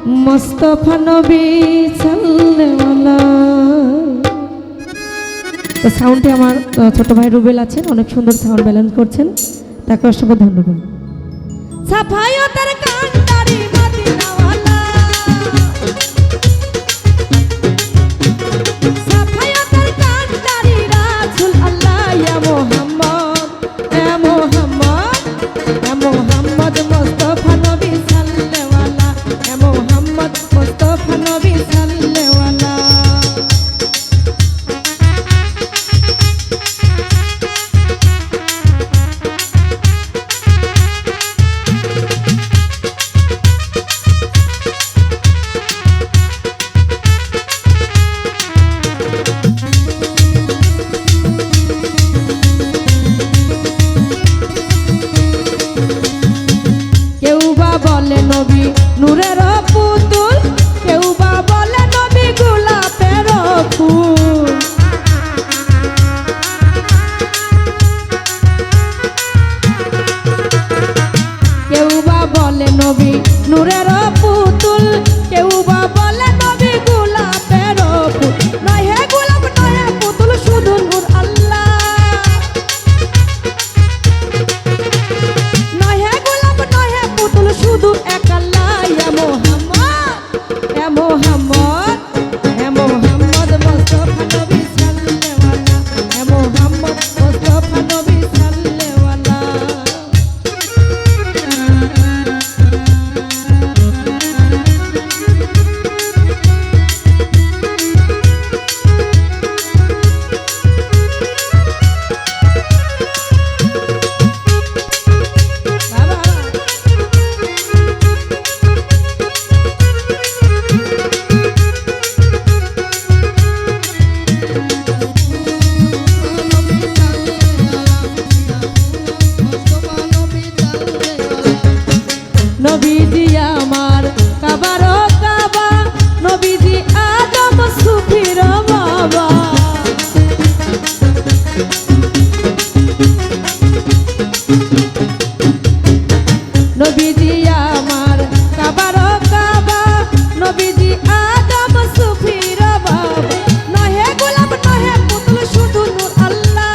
মুস্তাফা নবী সাল্লাল্লাহু। তো সাউন্ডে আমার ছোট ভাই রুবেল আছেন, অনেক সুন্দর সাউন্ড ব্যালেন্স করছেন, তাকে অসংখ্য ধন্যবাদ। সাফায়াতের কান্ডারি মদিনাওয়ালা, সাফায়াতের কান্ডারি রাসূল আল্লাহ ইয়া মুহাম্মদ, ইয়া মুহাম্মদ, ইয়া মুহাম্মদ মুস্তাফা নবী সাল্লাল্লাহু, ইয়া মুহাম্মদ মুস্তাফা নবী সাল্লাল্লাহু। বলে নবী নূরের পুতুল, কেউ বা বলে নবী গোলাপের ফুল। কেউ বা বলে নবী নূরের পুতুল, কেউ বা বলে নবী গোলাপের ফুল। নয় হে গোলাপ নয় হে পুতুল, শুধু নূর আল্লাহ। নয় হে গোলাপ নয় হে পুতুল, শুধু এক আল্লাহ। ইয়া মুহাম্মদ, ইয়া মুহাম্মদ, ইয়া মুহাম্মদ মুস্তাফা নবী সাল্লাল্লাহু, ইয়া মুহাম্মদ মুস্তাফা নবী সাল্লাল্লাহু। নবীজি আমার কাবার কাবা, নবীজি আদম সুফির বাবা। নবীজি আমার কাবার কাবা, নবীজি আদম সুফির বাবা। নহে গোলাপ নহে পুতুল, শুধু নূর আল্লাহ।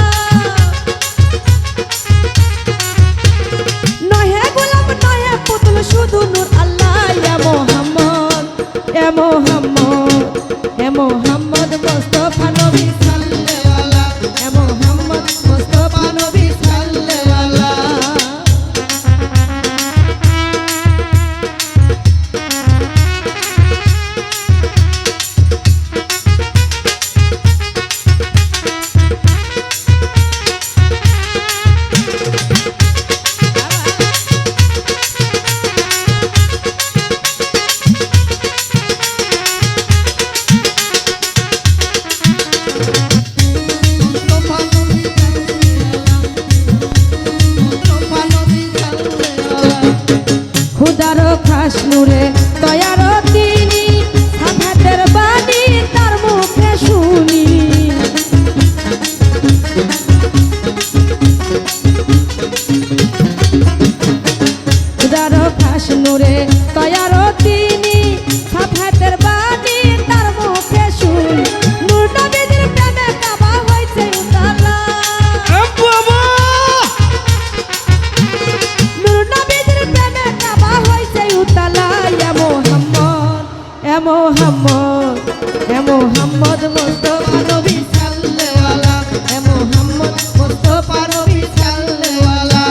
নহে গোলাপ নহে পুতুল, শুধু নূর আল্লাহ। ইয়া মুহাম্মদ, ইয়া মুহাম্মদ, ইয়া মুহাম্মদ মুস্তাফা নবী সাল্লাল্লাহু, ইয়া মুহাম্মদ মুস্তাফা নবী সাল্লাল্লাহু। খুদার খাস নূরে তয়ার তিনি, সাফাতের বাণী তার মুখে শুনি। খুদার খাস নূরে তয়ার তিনি, সাফাতের বাণী তার মুখে শুনি। নূর নবীর প্রেমে কাবা হইছে উতালা। নূর নবীর প্রেমে কাবা হইছে উতালা। ইয়া মুহাম্মদ, ইয়া মুহাম্মদ, ইয়া মুহাম্মদ মুস্তাফা নবী সাল্লাল্লাহু, ইয়া মুহাম্মদ মুস্তাফা নবী সাল্লাল্লাহু।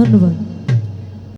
ধন্যবাদ।